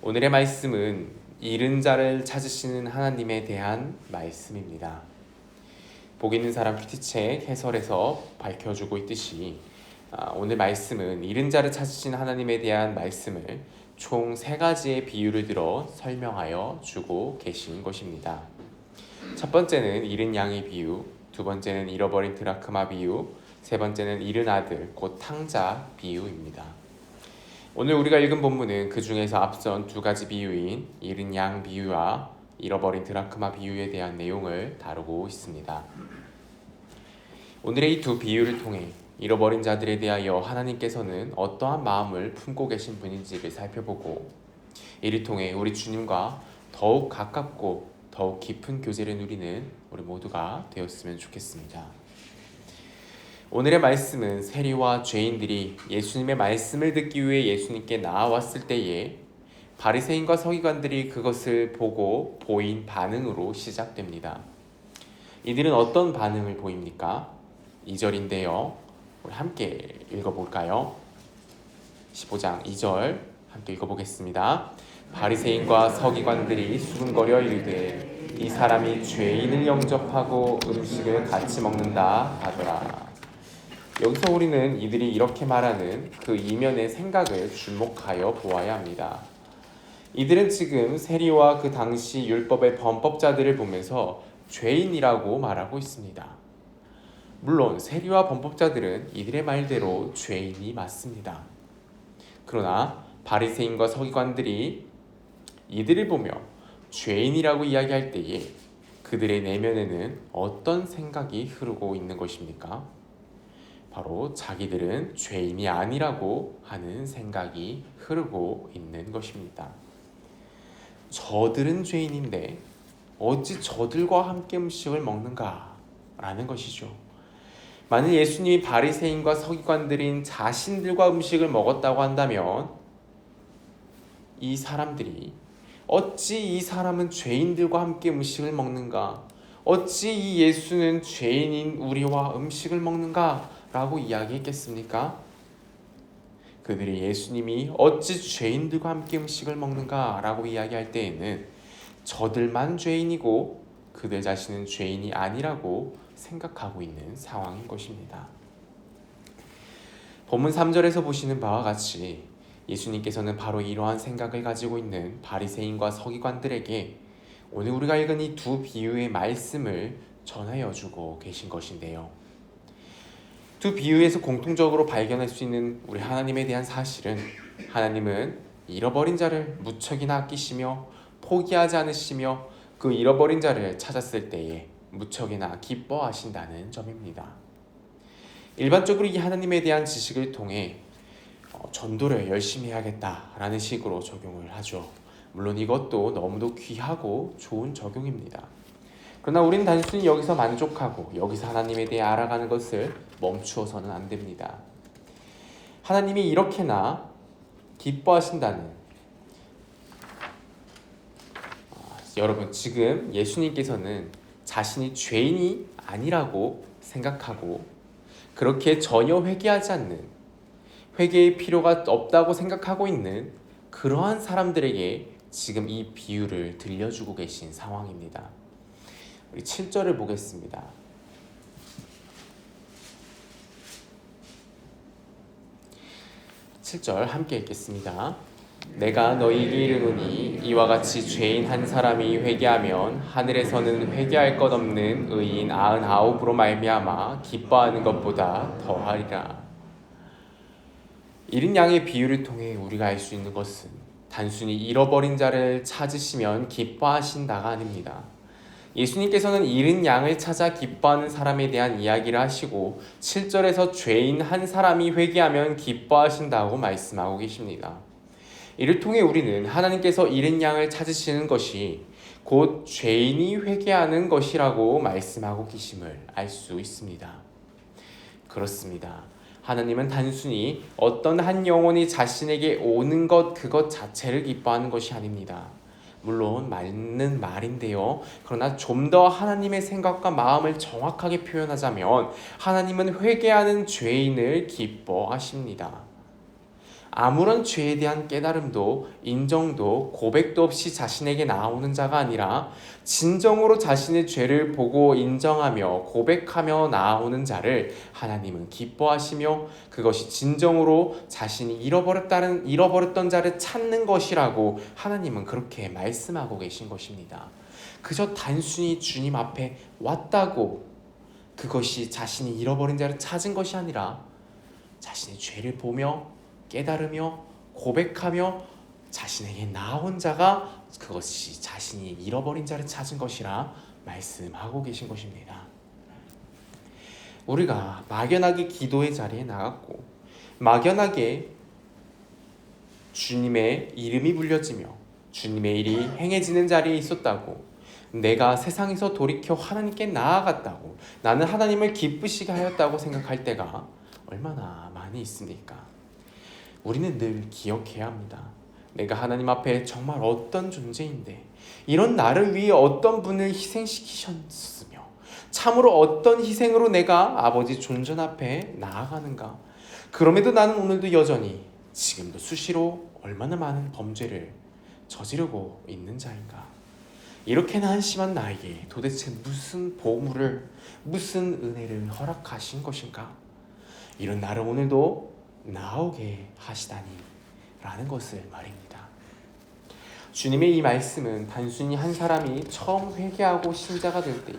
오늘의 말씀은 잃은 자를 찾으시는 하나님에 대한 말씀입니다. 복 있는 사람 큐티책 해설에서 밝혀주고 있듯이 오늘 말씀은 잃은 자를 찾으시는 하나님에 대한 말씀을 총 3가지의 비유를 들어 설명하여 주고 계신 것입니다. 첫 번째는 잃은 양의 비유, 두 번째는 잃어버린 드라크마 비유, 세 번째는 잃은 아들, 곧 탕자 비유입니다. 오늘 우리가 읽은 본문은 그 중에서 앞선 2가지 비유인 잃은 양 비유와 잃어버린 드라크마 비유에 대한 내용을 다루고 있습니다. 오늘의 이 2 비유를 통해 잃어버린 자들에 대하여 하나님께서는 어떠한 마음을 품고 계신 분인지를 살펴보고, 이를 통해 우리 주님과 더욱 가깝고 더욱 깊은 교제를 누리는 우리 모두가 되었으면 좋겠습니다. 오늘의 말씀은 세리와 죄인들이 예수님의 말씀을 듣기 위해 예수님께 나아왔을 때에 바리새인과 서기관들이 그것을 보고 보인 반응으로 시작됩니다. 이들은 어떤 반응을 보입니까? 2절인데요. 우리 함께 읽어볼까요? 15장 2절 함께 읽어보겠습니다. 바리새인과 서기관들이 수군거려 이르되 이 사람이 죄인을 영접하고 음식을 같이 먹는다 하더라. 여기서 우리는 이들이 이렇게 말하는 그 이면의 생각을 주목하여 보아야 합니다. 이들은 지금 세리와 그 당시 율법의 범법자들을 보면서 죄인이라고 말하고 있습니다. 물론 세리와 범법자들은 이들의 말대로 죄인이 맞습니다. 그러나 바리새인과 서기관들이 이들을 보며 죄인이라고 이야기할 때에 그들의 내면에는 어떤 생각이 흐르고 있는 것입니까? 바로 자기들은 죄인이 아니라고 하는 생각이 흐르고 있는 것입니다. 저들은 죄인인데 어찌 저들과 함께 음식을 먹는가? 라는 것이죠. 만약 예수님이 바리새인과 서기관들인 자신들과 음식을 먹었다고 한다면 이 사람들이 어찌 이 사람은 죄인들과 함께 음식을 먹는가? 어찌 이 예수는 죄인인 우리와 음식을 먹는가? 라고 이야기했겠습니까? 그들이 예수님이 어찌 죄인들과 함께 음식을 먹는가? 라고 이야기할 때에는 저들만 죄인이고 그들 자신은 죄인이 아니라고 생각하고 있는 상황인 것입니다. 본문 3절에서 보시는 바와 같이 예수님께서는 바로 이러한 생각을 가지고 있는 바리새인과 서기관들에게 오늘 우리가 읽은 이 2 비유의 말씀을 전하여 주고 계신 것인데요. 2 비유에서 공통적으로 발견할 수 있는 우리 하나님에 대한 사실은, 하나님은 잃어버린 자를 무척이나 아끼시며 포기하지 않으시며 그 잃어버린 자를 찾았을 때에 무척이나 기뻐하신다는 점입니다. 일반적으로 이 하나님에 대한 지식을 통해 전도를 열심히 해야겠다라는 식으로 적용을 하죠. 물론 이것도 너무도 귀하고 좋은 적용입니다. 그러나 우리는 단순히 여기서 만족하고 여기서 하나님에 대해 알아가는 것을 멈추어서는 안 됩니다. 하나님이 이렇게나 기뻐하신다는, 여러분 지금 예수님께서는 자신이 죄인이 아니라고 생각하고 그렇게 전혀 회개하지 않는, 회개의 필요가 없다고 생각하고 있는 그러한 사람들에게 지금 이 비유를 들려주고 계신 상황입니다. 우리 7절을 보겠습니다. 7절 함께 읽겠습니다. 내가 너희에게 이르노니 이와 같이 죄인 한 사람이 회개하면 하늘에서는 회개할 것 없는 의인 99으로 말미암아 기뻐하는 것보다 더하리라. 잃은 양의 비유를 통해 우리가 알 수 있는 것은 단순히 잃어버린 자를 찾으시면 기뻐하신다가 아닙니다. 예수님께서는 잃은 양을 찾아 기뻐하는 사람에 대한 이야기를 하시고 7절에서 죄인 한 사람이 회개하면 기뻐하신다고 말씀하고 계십니다. 이를 통해 우리는 하나님께서 잃은 양을 찾으시는 것이 곧 죄인이 회개하는 것이라고 말씀하고 계심을 알 수 있습니다. 그렇습니다. 하나님은 단순히 어떤 한 영혼이 자신에게 오는 것 그것 자체를 기뻐하는 것이 아닙니다. 물론 맞는 말인데요. 그러나 좀 더 하나님의 생각과 마음을 정확하게 표현하자면 하나님은 회개하는 죄인을 기뻐하십니다. 아무런 죄에 대한 깨달음도 인정도 고백도 없이 자신에게 나오는 자가 아니라 진정으로 자신의 죄를 보고 인정하며 고백하며 나아오는 자를 하나님은 기뻐하시며 그것이 진정으로 자신이 잃어버렸던 자를 찾는 것이라고 하나님은 그렇게 말씀하고 계신 것입니다. 그저 단순히 주님 앞에 왔다고 그것이 자신이 잃어버린 자를 찾은 것이 아니라 자신의 죄를 보며 깨달으며 고백하며 자신에게 나온 자가 그것이 자신이 잃어버린 자를 찾은 것이라 말씀하고 계신 것입니다. 우리가 막연하게 기도의 자리에 나갔고 막연하게 주님의 이름이 불려지며 주님의 일이 행해지는 자리에 있었다고 내가 세상에서 돌이켜 하나님께 나아갔다고 나는 하나님을 기쁘시게 하였다고 생각할 때가 얼마나 많이 있습니까? 우리는 늘 기억해야 합니다. 내가 하나님 앞에 정말 어떤 존재인데 이런 나를 위해 어떤 분을 희생시키셨으며 참으로 어떤 희생으로 내가 아버지 존전 앞에 나아가는가. 그럼에도 나는 오늘도 여전히 지금도 수시로 얼마나 많은 범죄를 저지르고 있는 자인가. 이렇게나 한심한 나에게 도대체 무슨 보물을 무슨 은혜를 허락하신 것인가. 이런 나를 오늘도 나오게 하시다니 라는 것을 말입니다. 주님의 이 말씀은 단순히 한 사람이 처음 회개하고 신자가 될 때에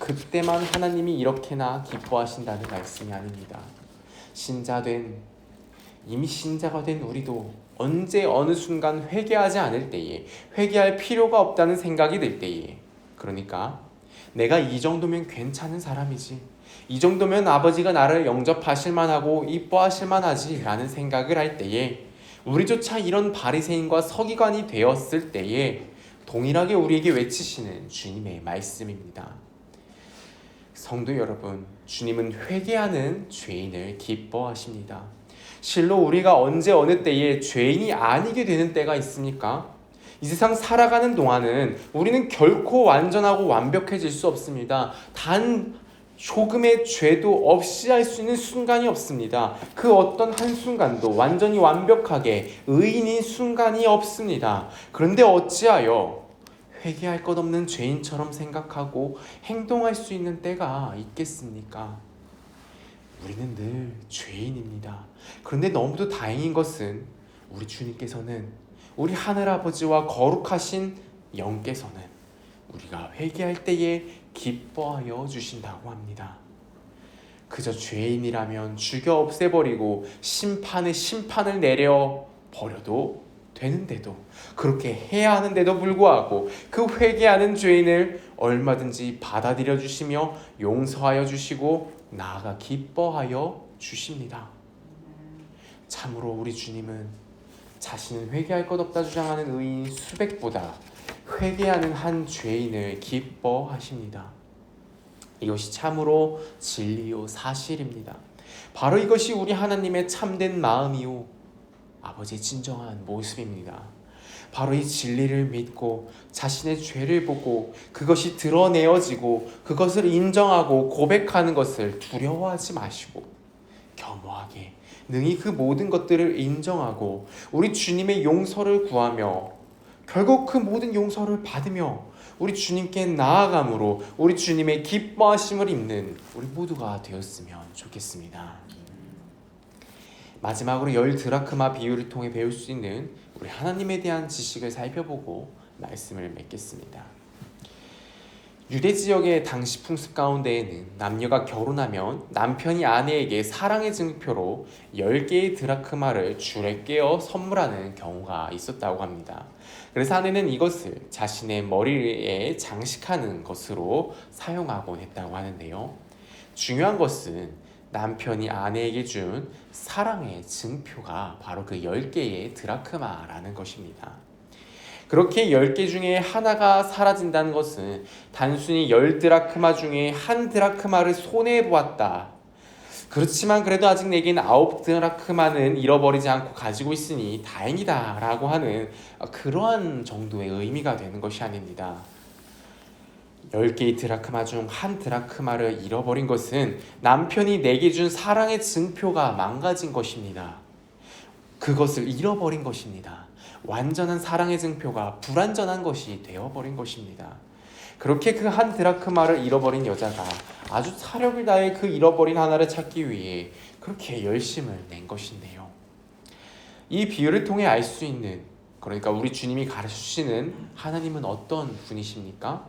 그때만 하나님이 이렇게나 기뻐하신다는 말씀이 아닙니다. 이미 신자가 된 우리도 언제 어느 순간 회개하지 않을 때에 회개할 필요가 없다는 생각이 들 때에 그러니까 내가 이 정도면 괜찮은 사람이지 이 정도면 아버지가 나를 영접하실 만하고 이뻐하실 만하지 라는 생각을 할 때에 우리조차 이런 바리새인과 서기관이 되었을 때에 동일하게 우리에게 외치시는 주님의 말씀입니다. 성도 여러분, 주님은 회개하는 죄인을 기뻐하십니다. 실로 우리가 언제 어느 때에 죄인이 아니게 되는 때가 있습니까? 이 세상 살아가는 동안은 우리는 결코 완전하고 완벽해질 수 없습니다. 단 조금의 죄도 없이 할 수 있는 순간이 없습니다. 그 어떤 한순간도 완전히 완벽하게 의인인 순간이 없습니다. 그런데 어찌하여 회개할 것 없는 죄인처럼 생각하고 행동할 수 있는 때가 있겠습니까? 우리는 늘 죄인입니다. 그런데 너무도 다행인 것은 우리 주님께서는 우리 하늘아버지와 거룩하신 영께서는 우리가 회개할 때에 기뻐하여 주신다고 합니다. 그저 죄인이라면 죽여 없애버리고 심판을 내려버려도 되는데도 그렇게 해야 하는데도 불구하고 그 회개하는 죄인을 얼마든지 받아들여 주시며 용서하여 주시고 나아가 기뻐하여 주십니다. 참으로 우리 주님은 자신은 회개할 것 없다 주장하는 의인 수백보다 회개하는 한 죄인을 기뻐하십니다. 이것이 참으로 진리요 사실입니다. 바로 이것이 우리 하나님의 참된 마음이요 아버지의 진정한 모습입니다. 바로 이 진리를 믿고 자신의 죄를 보고 그것이 드러내어지고 그것을 인정하고 고백하는 것을 두려워하지 마시고 겸허하게 능히 그 모든 것들을 인정하고 우리 주님의 용서를 구하며 결국 그 모든 용서를 받으며 우리 주님께 나아감으로 우리 주님의 기뻐하심을 입는 우리 모두가 되었으면 좋겠습니다. 마지막으로 10드라크마 비유를 통해 배울 수 있는 우리 하나님에 대한 지식을 살펴보고 말씀을 맺겠습니다. 유대 지역의 당시 풍습 가운데에는 남녀가 결혼하면 남편이 아내에게 사랑의 증표로 10개의 드라크마를 줄에 깨어 선물하는 경우가 있었다고 합니다. 그래서 아내는 이것을 자신의 머리에 장식하는 것으로 사용하곤 했다고 하는데요. 중요한 것은 남편이 아내에게 준 사랑의 증표가 바로 그 10개의 드라크마라는 것입니다. 그렇게 10개 중에 하나가 사라진다는 것은 단순히 10드라크마 중에 한 드라크마를 손해보았다. 그렇지만 그래도 아직 내겐 9드라크마는 잃어버리지 않고 가지고 있으니 다행이다 라고 하는 그러한 정도의 의미가 되는 것이 아닙니다. 10개의 드라크마 중 한 드라크마를 잃어버린 것은 남편이 내게 준 사랑의 증표가 망가진 것입니다. 그것을 잃어버린 것입니다. 완전한 사랑의 증표가 불완전한 것이 되어버린 것입니다. 그렇게 그 한 드라크마를 잃어버린 여자가 아주 사력을 다해 그 잃어버린 하나를 찾기 위해 그렇게 열심을 낸 것인데요. 이 비유를 통해 알 수 있는, 그러니까 우리 주님이 가르치시는 하나님은 어떤 분이십니까?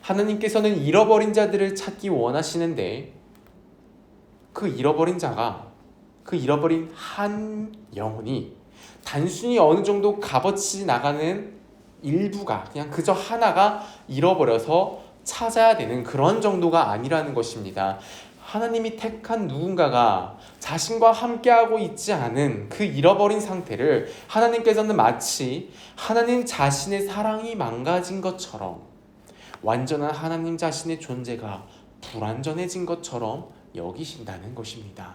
하나님께서는 잃어버린 자들을 찾기 원하시는데 그 잃어버린 자가, 그 잃어버린 한 영혼이 단순히 어느 정도 값어치 나가는 일부가, 그냥 그저 하나가 잃어버려서 찾아야 되는 그런 정도가 아니라는 것입니다. 하나님이 택한 누군가가 자신과 함께하고 있지 않은 그 잃어버린 상태를 하나님께서는 마치 하나님 자신의 사랑이 망가진 것처럼, 완전한 하나님 자신의 존재가 불완전해진 것처럼 여기신다는 것입니다.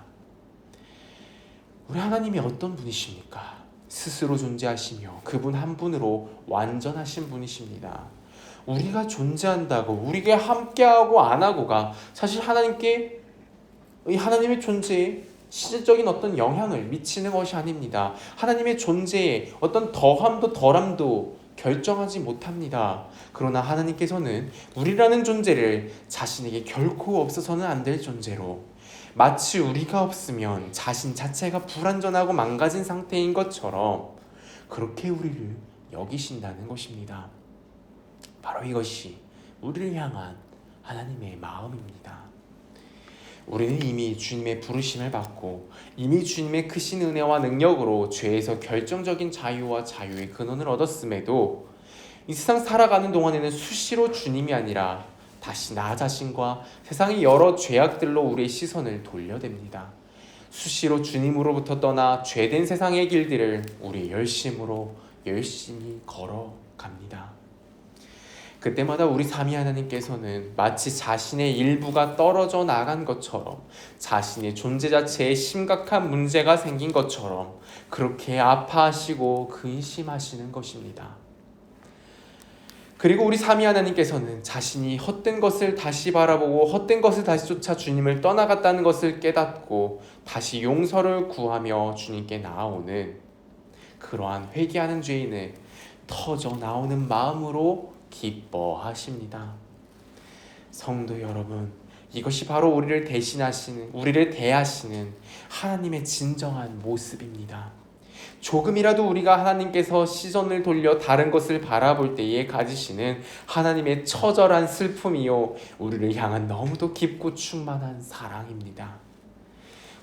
우리 하나님이 어떤 분이십니까? 스스로 존재하시며 그분 한 분으로 완전하신 분이십니다. 우리가 존재한다고, 우리가 함께하고 안 하고가 사실 하나님께, 하나님의 존재에 실질적인 어떤 영향을 미치는 것이 아닙니다. 하나님의 존재에 어떤 더함도 덜함도 결정하지 못합니다. 그러나 하나님께서는 우리라는 존재를 자신에게 결코 없어서는 안 될 존재로, 마치 우리가 없으면 자신 자체가 불완전하고 망가진 상태인 것처럼 그렇게 우리를 여기신다는 것입니다. 바로 이것이 우리를 향한 하나님의 마음입니다. 우리는 이미 주님의 부르심을 받고 이미 주님의 크신 은혜와 능력으로 죄에서 결정적인 자유와 자유의 근원을 얻었음에도 이 세상 살아가는 동안에는 수시로 주님이 아니라 다시 나 자신과 세상의 여러 죄악들로 우리의 시선을 돌려댑니다. 수시로 주님으로부터 떠나 죄된 세상의 길들을 우리의 열심으로 열심히 걸어갑니다. 그때마다 우리 삼위 하나님께서는 마치 자신의 일부가 떨어져 나간 것처럼, 자신의 존재 자체에 심각한 문제가 생긴 것처럼 그렇게 아파하시고 근심하시는 것입니다. 그리고 우리 삼위 하나님께서는 자신이 헛된 것을 다시 바라보고 헛된 것을 다시 쫓아 주님을 떠나갔다는 것을 깨닫고 다시 용서를 구하며 주님께 나아오는 그러한 회개하는 죄인을 터져 나오는 마음으로 기뻐하십니다. 성도 여러분, 이것이 바로 우리를 대신하시는, 우리를 대하시는 하나님의 진정한 모습입니다. 조금이라도 우리가 하나님께서 시선을 돌려 다른 것을 바라볼 때에 가지시는 하나님의 처절한 슬픔이요, 우리를 향한 너무도 깊고 충만한 사랑입니다.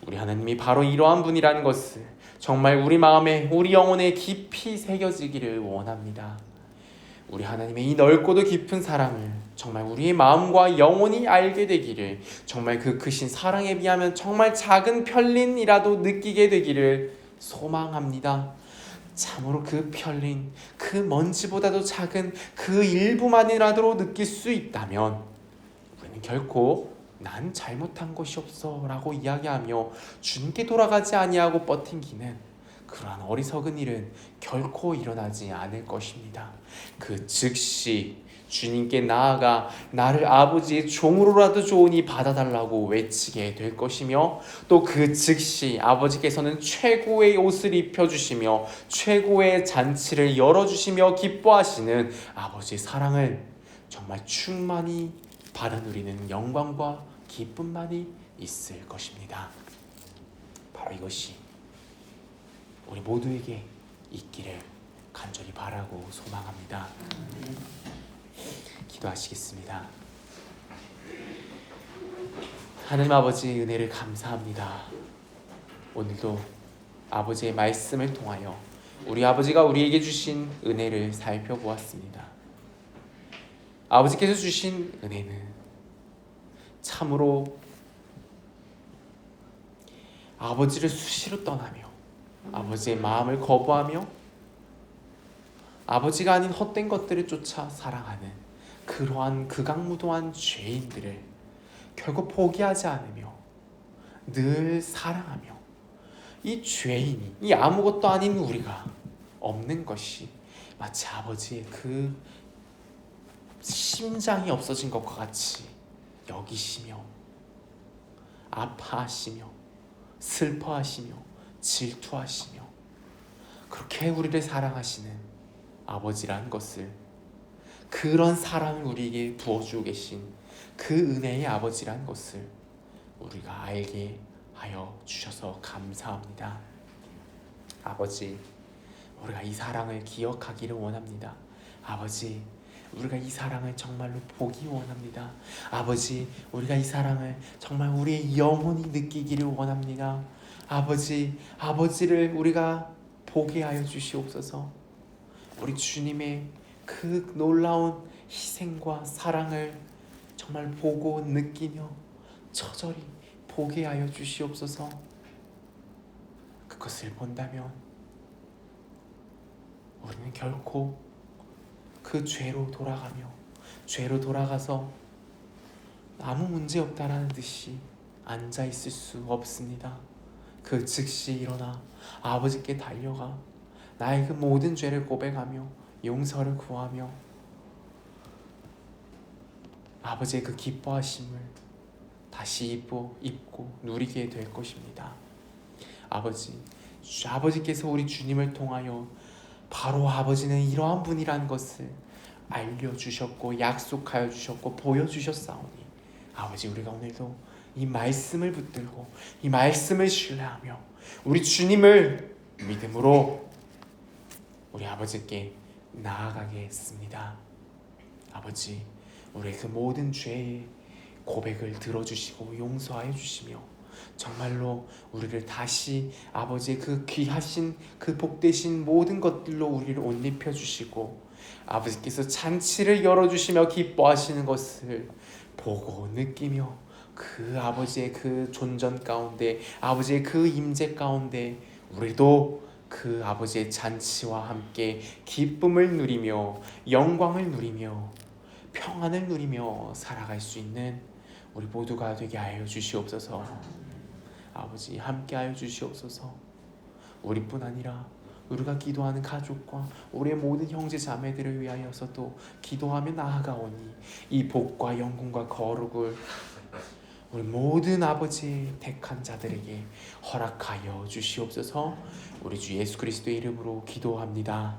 우리 하나님이 바로 이러한 분이라는 것을 정말 우리 마음에, 우리 영혼에 깊이 새겨지기를 원합니다. 우리 하나님의 이 넓고도 깊은 사랑을 정말 우리의 마음과 영혼이 알게 되기를, 정말 그 크신 사랑에 비하면 정말 작은 편린이라도 느끼게 되기를 소망합니다. 참으로 그 편린, 그 먼지보다도 작은 그 일부만이라도 느낄 수 있다면 우리는 결코 난 잘못한 것이 없어 라고 이야기하며 주님께 돌아가지 아니하고 버팅기는 그러한 어리석은 일은 결코 일어나지 않을 것입니다. 그 즉시 주님께 나아가 나를 아버지의 종으로라도 좋으니 받아달라고 외치게 될 것이며, 또 그 즉시 아버지께서는 최고의 옷을 입혀주시며 최고의 잔치를 열어주시며 기뻐하시는 아버지의 사랑을 정말 충만히 받아 누리는 영광과 기쁨만이 있을 것입니다. 바로 이것이 우리 모두에게 있기를 간절히 바라고 소망합니다. 기도하시겠습니다. 하나님 아버지의 은혜를 감사합니다. 오늘도 아버지의 말씀을 통하여 우리 아버지가 우리에게 주신 은혜를 살펴보았습니다. 아버지께서 주신 은혜는 참으로 아버지를 수시로 떠나며 아버지의 마음을 거부하며 아버지가 아닌 헛된 것들을 쫓아 살아가는 그러한 극악무도한 죄인들을 결국 포기하지 않으며 늘 사랑하며, 이 죄인이, 이 아무것도 아닌 우리가 없는 것이 마치 아버지의 그 심장이 없어진 것과 같이 여기시며 아파하시며 슬퍼하시며 질투하시며 그렇게 우리를 사랑하시는 아버지란 것을, 그런 사랑을 우리에게 부어주고 계신 그 은혜의 아버지란 것을 우리가 알게 하여 주셔서 감사합니다. 아버지, 우리가 이 사랑을 기억하기를 원합니다. 아버지, 우리가 이 사랑을 정말로 보기 원합니다. 아버지, 우리가 이 사랑을 정말 우리의 영혼이 느끼기를 원합니다. 아버지, 아버지를 우리가 보게 하여 주시옵소서. 우리 주님의 그 놀라운 희생과 사랑을 정말 보고 느끼며 처절히 보게 하여 주시옵소서. 그것을 본다면 우리는 결코 그 죄로 돌아가서 아무 문제 없다라는 듯이 앉아 있을 수 없습니다. 그 즉시 일어나 아버지께 달려가 나의 그 모든 죄를 고백하며 용서를 구하며 아버지의 그 기뻐하심을 다시 입고 누리게 될 것입니다. 아버지께서 우리 주님을 통하여 바로 아버지는 이러한 분이라는 것을 알려주셨고 약속하여 주셨고 보여주셨사오니, 아버지, 우리가 오늘도 이 말씀을 붙들고 이 말씀을 신뢰하며 우리 주님을 믿음으로 우리 아버지께 나아가겠습니다. 아버지, 우리의 그 모든 죄의 고백을 들어주시고 용서하여 주시며 정말로 우리를 다시 아버지의 그 귀하신 그 복되신 모든 것들로 우리를 옷 입혀주시고 아버지께서 잔치를 열어주시며 기뻐하시는 것을 보고 느끼며 그 아버지의 그 존전 가운데, 아버지의 그 임재 가운데 우리도 그 아버지의 잔치와 함께 기쁨을 누리며 영광을 누리며 평안을 누리며 살아갈 수 있는 우리 모두가 되게 하여 주시옵소서. 아버지, 함께 하여 주시옵소서. 우리뿐 아니라 우리가 기도하는 가족과 우리의 모든 형제 자매들을 위하여서도 기도하며 나아가오니 이 복과 영광과 거룩을 우리 모든 아버지 택한 자들에게 허락하여 주시옵소서. 우리 주 예수 그리스도의 이름으로 기도합니다.